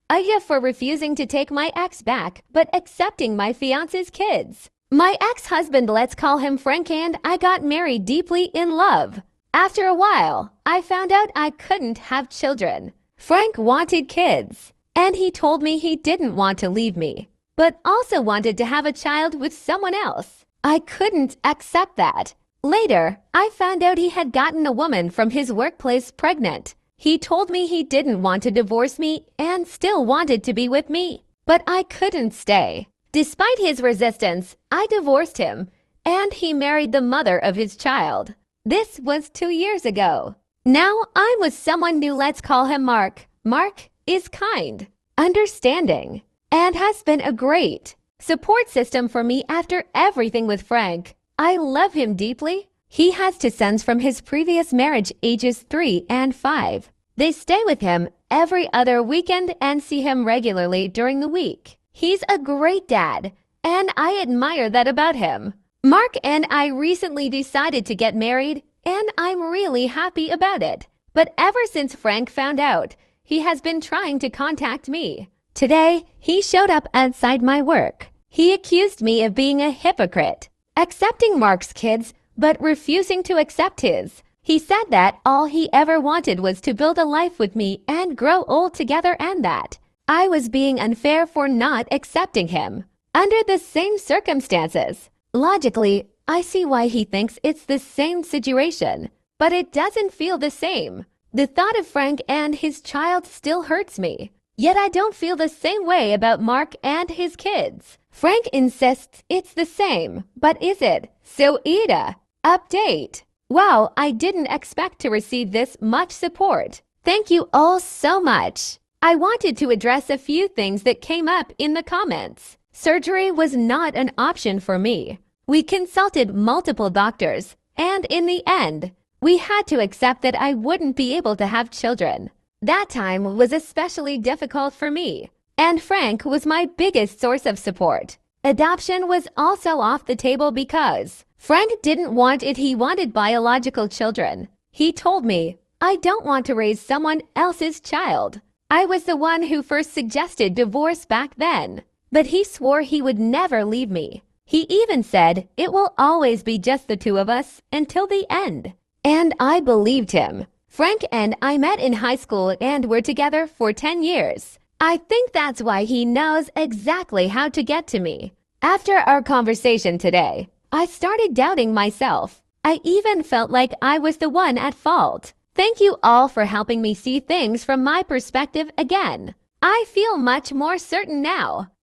Aita for refusing to take my ex back, but accepting my fiance's kids. My ex-husband, let's call him Frank, and I got married deeply in love. After a while, I found out I couldn't have children. Frank wanted kids, and he told me he didn't want to leave me, but also wanted to have a child with someone else. I couldn't accept that. Later, I found out he had gotten a woman from his workplace pregnant. He told me he didn't want to divorce me and still wanted to be with me, but I couldn't stay. Despite his resistance, I divorced him, and he married the mother of his child. This was 2 years ago. Now I'm with someone new, let's call him Mark. Mark is kind, understanding, and has been a great support system for me after everything with Frank. I love him deeply. He has 2 sons from his previous marriage, ages 3 and 5. They stay with him every other weekend and see him regularly during the week. He's a great dad, and I admire that about him. Mark and I recently decided to get married, and I'm really happy about it. But ever since Frank found out, he has been trying to contact me. Today, he showed up outside my work. He accused me of being a hypocrite, accepting Mark's kids, but refusing to accept his. He said that all he ever wanted was to build a life with me and grow old together, and that I was being unfair for not accepting him under the same circumstances. Logically, I see why he thinks it's the same situation, but it doesn't feel the same. The thought of Frank and his child still hurts me. Yet I don't feel the same way about Mark and his kids. Frank insists it's the same, but is it? So Aita, update. Wow, I didn't expect to receive this much support. Thank you all so much. I wanted to address a few things that came up in the comments. Surgery was not an option for me. We consulted multiple doctors, and in the end, we had to accept that I wouldn't be able to have children. That time was especially difficult for me, and Frank was my biggest source of support. Adoption was also off the table because Frank didn't want it. He wanted biological children. He told me, I don't want to raise someone else's child. I was the one who first suggested divorce back then, but he swore he would never leave me. He even said it will always be just the 2 of us until the end. And I believed him. Frank and I met in high school and were together for 10 years. I think that's why he knows exactly how to get to me. After our conversation today, I started doubting myself. I even felt like I was the one at fault. Thank you all for helping me see things from my perspective again. I feel much more certain now.